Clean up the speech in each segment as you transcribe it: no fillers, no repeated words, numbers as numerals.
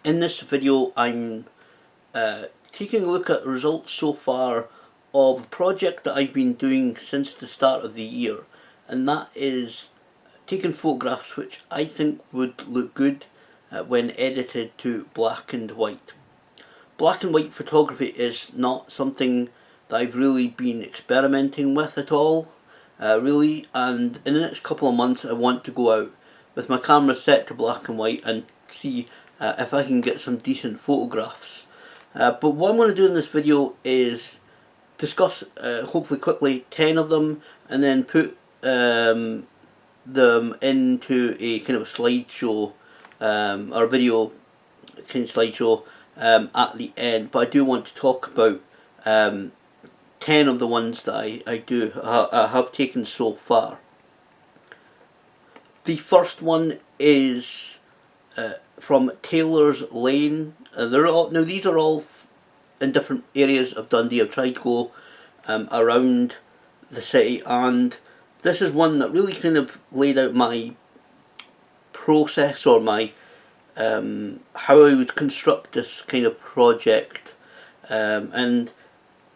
In this video I'm taking a look at results so far of a project that I've been doing since the start of the year, and that is taking photographs which I think would look good when edited to black and white. Black and white photography is not something that I've really been experimenting with at all, really, and in the next couple of months I want to go out with my camera set to black and white and see if I can get some decent photographs. But what I'm going to do in this video is discuss, hopefully quickly, 10 of them, and then put them into a kind of a slideshow, or video kind of slideshow at the end. But I do want to talk about 10 of the ones that I have taken so far. The first one is from Taylor's Lane. These are all in different areas of Dundee. I've tried to go around the city, and this is one that really kind of laid out my process, or my how I would construct this kind of project. And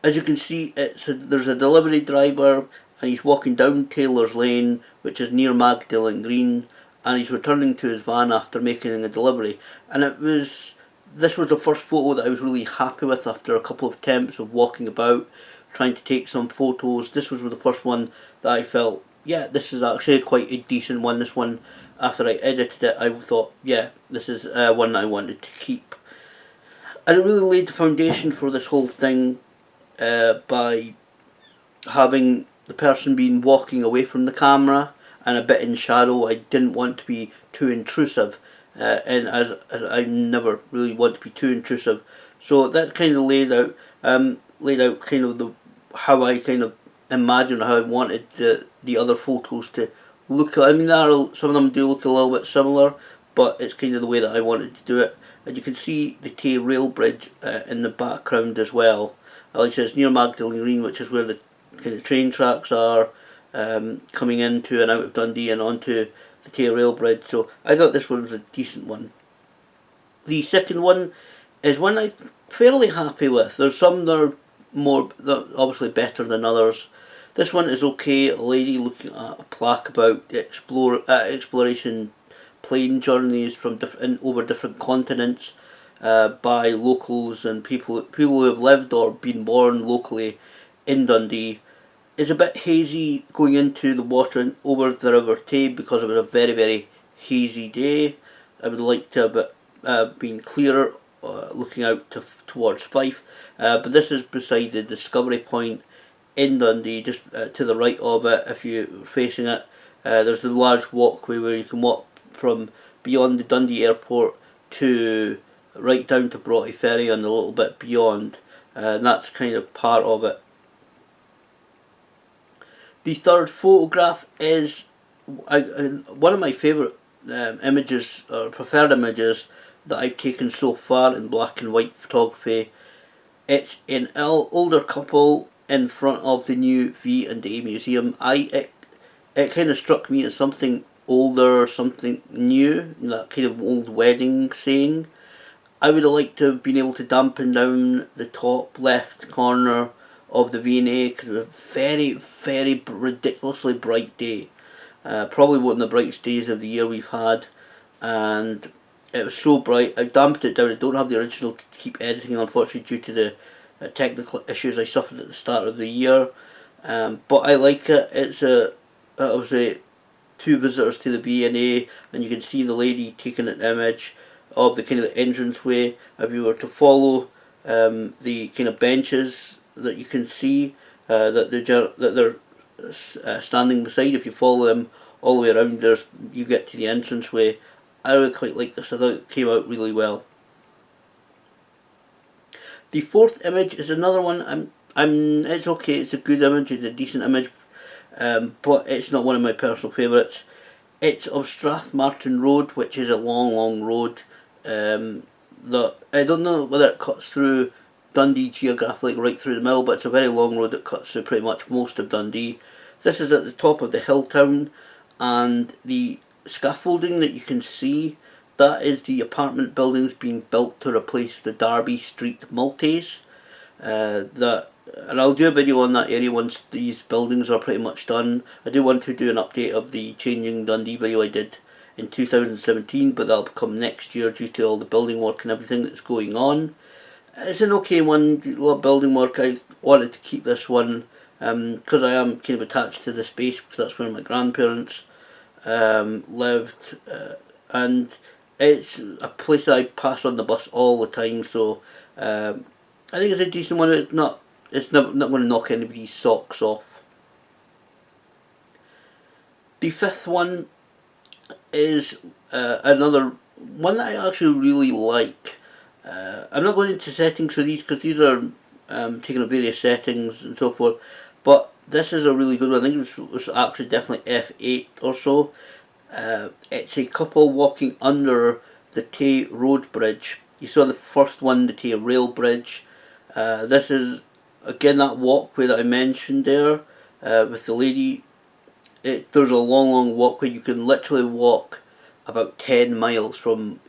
as you can see, there's a delivery driver, and he's walking down Taylor's Lane, which is near Magdalen Green, and he's returning to his van after making a delivery. And this was the first photo that I was really happy with after a couple of attempts of walking about, trying to take some photos. This was the first one that I felt, yeah, this is actually quite a decent one. This one, after I edited it, I thought, yeah, this is one I wanted to keep. And it really laid the foundation for this whole thing by having the person being walking away from the camera and a bit in shadow. I didn't want to be too intrusive, and as I never really want to be too intrusive, so that kind of laid out kind of how I kind of imagined how I wanted the other photos to look. I mean, some of them do look a little bit similar, but it's kind of the way that I wanted to do it. And you can see the Tay rail bridge in the background as well. Like I said, it's near Magdalen Green, which is where the kind of train tracks are coming into and out of Dundee and onto the Tay rail bridge. So I thought this one was a decent one. The second one is one I'm fairly happy with. There's some that are obviously better than others. This one is okay. A lady looking at a plaque about exploration plane journeys from over different continents by locals and people who have lived or been born locally in Dundee. It's a bit hazy going into the water and over the River Tay because it was a very, very hazy day. I would like to have been clearer looking out towards Fife, but this is beside the Discovery Point in Dundee, just to the right of it. If you're facing it, there's the large walkway where you can walk from beyond the Dundee airport to right down to Broughty Ferry and a little bit beyond, and that's kind of part of it. The third photograph is one of my favourite images, or preferred images, that I've taken so far in black and white photography. It's an older couple in front of the new V&A Museum. It kind of struck me as something older, something new, that kind of old wedding saying. I would have liked to have been able to dampen down the top left corner of the V&A because it was a very, very ridiculously bright day. Probably one of the brightest days of the year we've had, and it was so bright. I dampened it down. I don't have the original to keep editing, unfortunately, due to the technical issues I suffered at the start of the year. But I like it. It's obviously two visitors to the V&A, and you can see the lady taking an image of the kind of the entranceway. If you were to follow the kind of benches that you can see that they're standing beside, if you follow them all the way around, you get to the entranceway. I really quite like this. I thought it came out really well. The fourth image is another one. It's okay. It's a good image. It's a decent image, but it's not one of my personal favourites. It's of Strathmartin Road, which is a long, long road. That I don't know whether it cuts through Dundee geographically right through the middle, but it's a very long road that cuts through pretty much most of Dundee. This is at the top of the hill town, and the scaffolding that you can see that is the apartment buildings being built to replace the Derby Street multis. And I'll do a video on that area once these buildings are pretty much done. I do want to do an update of the Changing Dundee video I did in 2017, but that'll come next year due to all the building work and everything that's going on. It's an okay one, a lot of building work. I wanted to keep this one because I am kind of attached to the space because that's where my grandparents lived, and it's a place that I pass on the bus all the time, so I think it's a decent one. It's not going to knock anybody's socks off. The fifth one is another one that I actually really like. I'm not going into settings for these because these are taken on various settings and so forth, but this is a really good one. I think it was actually definitely F8 or so. It's a couple walking under the Tay Road Bridge. You saw the first one, the Tay Rail Bridge. This is again that walkway that I mentioned there with the lady. There's a long walkway. You can literally walk about 10 miles from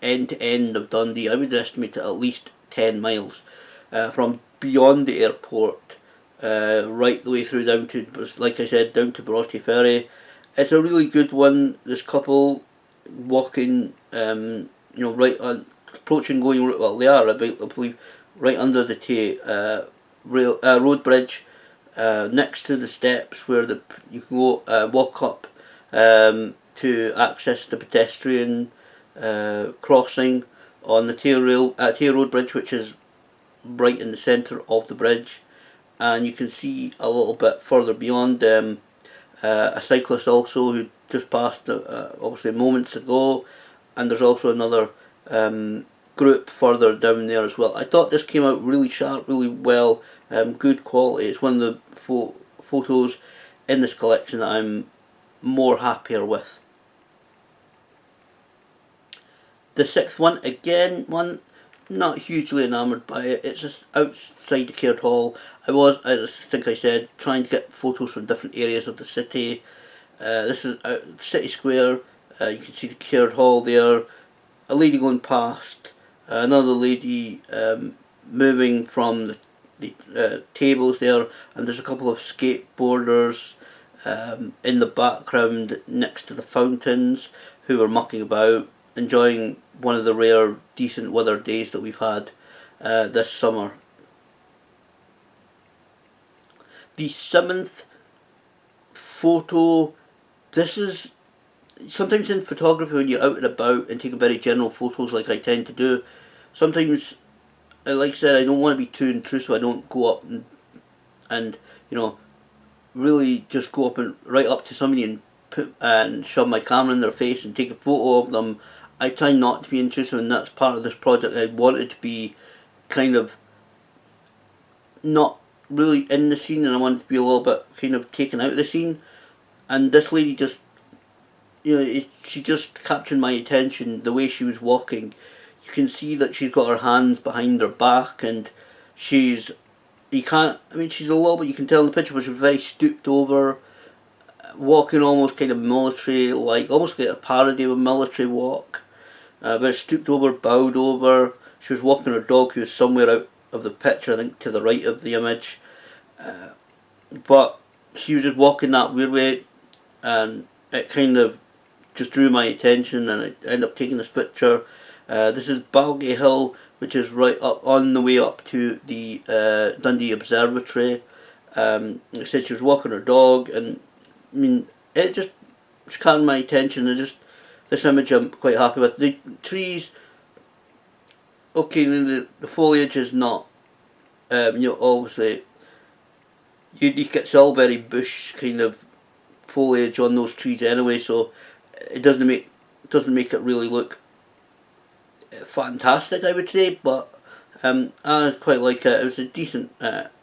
end to end of Dundee. I would estimate at least 10 miles from beyond the airport right the way through down to, like I said, down to Broughty Ferry. It's a really good one. This couple walking, right on, approaching, going, well, they are, I believe, right under the Tay road bridge, next to the steps where you can go walk up to access the pedestrian crossing on the Tay Road Bridge, which is right in the centre of the bridge, and you can see a little bit further beyond a cyclist also who just passed obviously moments ago, and there's also another group further down there as well. I thought this came out really sharp, really well, good quality. It's one of the photos in this collection that I'm more happier with. The sixth one, again, one not hugely enamoured by it. It's just outside the Caird Hall. I was, as I think I said, trying to get photos from different areas of the city. This is City Square. You can see the Caird Hall there. A lady going past. Another lady moving from the tables there. And there's a couple of skateboarders in the background next to the fountains who are mucking about, enjoying one of the rare decent weather days that we've had this summer. The seventh photo, this is sometimes in photography when you're out and about and taking very general photos like I tend to do, sometimes, like I said, I don't want to be too intrusive. I don't go up and really just go up and right up to somebody and shove my camera in their face and take a photo of them. I try not to be intrusive, and that's part of this project. I wanted to be kind of not really in the scene, and I wanted to be a little bit kind of taken out of the scene. And this lady just, she just captured my attention, the way she was walking. You can see that she's got her hands behind her back, and she's a little bit, you can tell in the picture, but she's very stooped over, walking almost kind of military, like almost like a parody of a military walk. But stooped over, bowed over. She was walking her dog, who was somewhere out of the picture, I think to the right of the image. But she was just walking that weird way, and it kind of just drew my attention, and I ended up taking this picture. This is Balgay Hill, which is right up on the way up to the Dundee Observatory. Like I said, she was walking her dog, and it just caught my attention. This image I'm quite happy with. The trees, okay, the foliage is not, obviously, you get Salberry bush kind of foliage on those trees anyway, so it doesn't make it really look fantastic, I would say, but I quite like it. It was a decent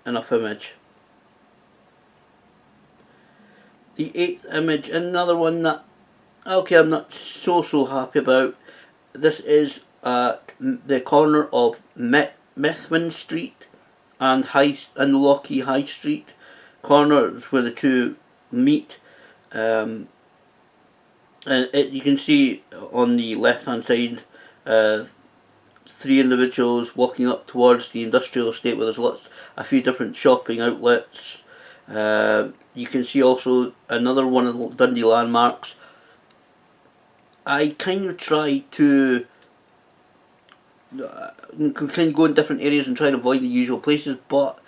enough image. The eighth image, another one that, okay, I'm not so happy about. This is the corner of Methven Street and Lockheed High Street. Corner is where the two meet. And you can see on the left hand side uh, three individuals walking up towards the industrial estate where there's a few different shopping outlets. You can see also another one of the Dundee landmarks. I kind of try to kind of go in different areas and try to avoid the usual places, but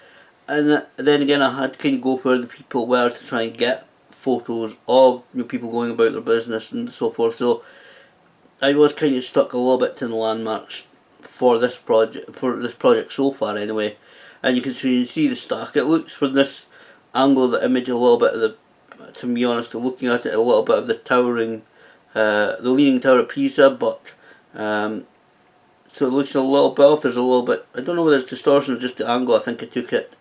and then again I had to kind of go where the people were to try and get photos of people going about their business and so forth. So I was kind of stuck a little bit to the landmarks for this project so far anyway. And you can see the stack. It looks from this angle of the image a little bit of the, to be honest, looking at it a little bit of the towering, the Leaning Tower of Pisa, but so it looks a little bit off. There's a little bit, I don't know whether it's distortion or just the angle. I think I took it.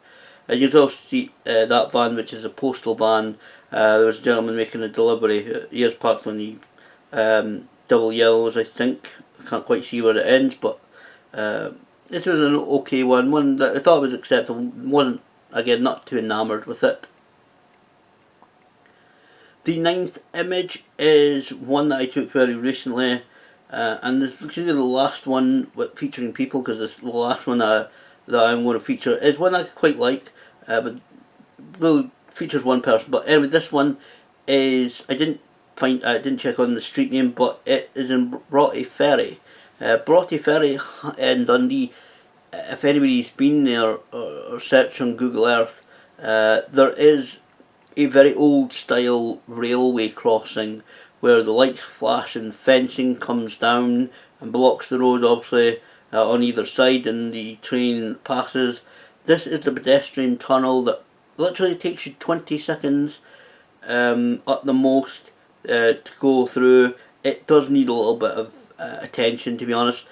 You can also see that van, which is a postal van. There was a gentleman making a delivery. He is parked on the double yellows, I think. I can't quite see where it ends, but this was an okay one that I thought was acceptable. Wasn't, again, not too enamoured with it. The ninth image is one that I took very recently, and this is the last one with featuring people, because this the last one that I'm going to feature is one I quite like, but well, features one person. But anyway, this one is, I didn't check on the street name, but it is in Broughty Ferry. Broughty Ferry in Dundee. If anybody's been there or searched on Google Earth, there is a very old style railway crossing where the lights flash and fencing comes down and blocks the road, obviously, on either side, and the train passes. This is the pedestrian tunnel that literally takes you 20 seconds at the most to go through. It does need a little bit of attention, to be honest.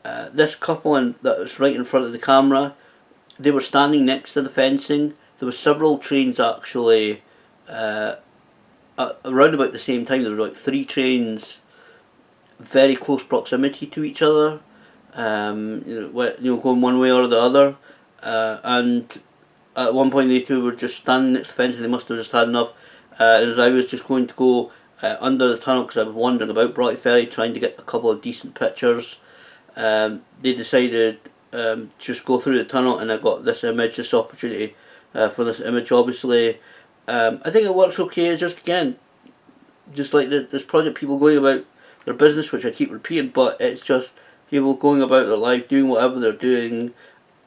This couple that was right in front of the camera, they were standing next to the fencing. There were several trains actually around about the same time. There were like 3 trains very close proximity to each other, going one way or the other, and at one point they two were just standing next to the fence, and they must have just had enough. As I was just going to go under the tunnel, because I was wandering about Broughty Ferry trying to get a couple of decent pictures, they decided just go through the tunnel, and I got this image, this opportunity for this image. Obviously, I think it works okay. It's just, again, just like this project, people going about their business, which I keep repeating, but it's just people going about their life, doing whatever they're doing.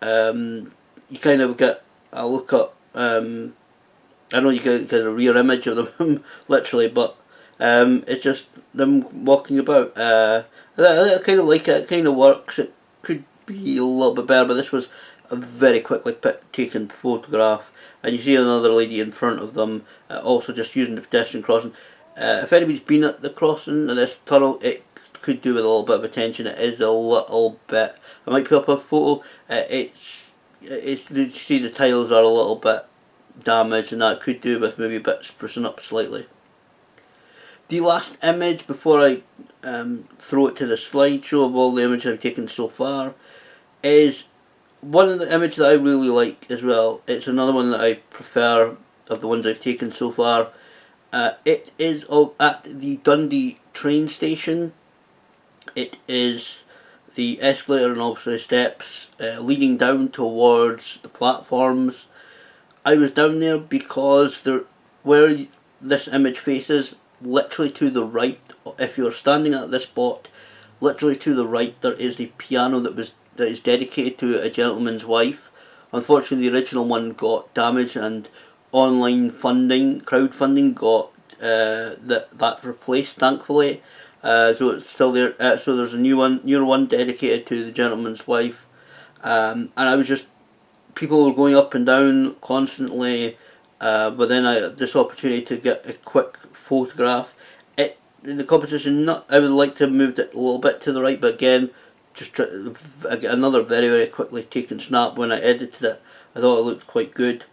You kind of get a look at, I know you get a rear image of them, literally, but it's just them walking about. I kind of like it. It kind of works. It could be a little bit better, but this was a very quickly taken photograph. And you see another lady in front of them, also just using the pedestrian crossing. If anybody's been at the crossing of this tunnel, it could do with a little bit of attention. It is a little bit. I might put up a photo. You see the tiles are a little bit damaged, and that could do with maybe a bit sprucing up slightly. The last image before I throw it to the slideshow of all the images I've taken so far is one of the images that I really like as well. It's another one that I prefer of the ones I've taken so far. It is at the Dundee train station. It is the escalator and obviously steps leading down towards the platforms. I was down there because where this image faces, literally to the right, if you're standing at this spot, literally to the right there is the piano that is dedicated to a gentleman's wife. Unfortunately, the original one got damaged, and online crowdfunding got that replaced, thankfully. So it's still there. So there's a newer one dedicated to the gentleman's wife, and I was just, people were going up and down constantly, but then I had this opportunity to get a quick photograph. The composition, I would like to have moved it a little bit to the right, but again, just another very, very quickly taken snap. When I edited it, I thought it looked quite good.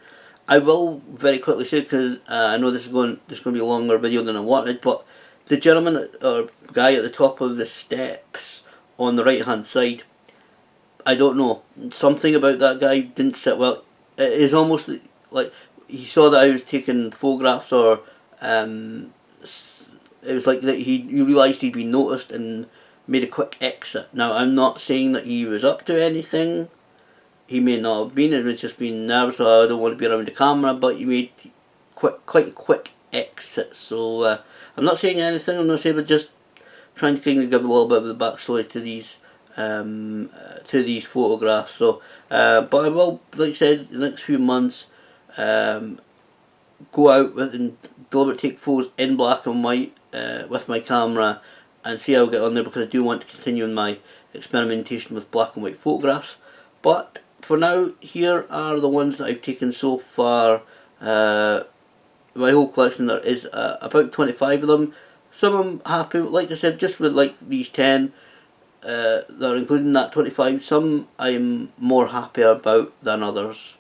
I will very quickly say, because I know this is going to be a longer video than I wanted, but the gentleman or guy at the top of the steps on the right hand side, I don't know, something about that guy didn't sit well. It is almost like he saw that I was taking photographs or it was like that he realised he'd been noticed and made a quick exit. Now, I'm not saying that he was up to anything. He may not have been. It was just being nervous. I don't want to be around the camera. But he made quite a quick exit. So I'm not saying anything. I'm not saying, but just trying to kind of give a little bit of the backstory to these photographs. So, but I will, like I said, the next few months, go out with and deliberately take photos in black and white with my camera and see how I get on there, because I do want to continue in my experimentation with black and white photographs. But for now, here are the ones that I've taken so far. My whole collection, there is about 25 of them. Some I'm happy with, like I said, just with like these 10 that are including that 25. Some I'm more happy about than others.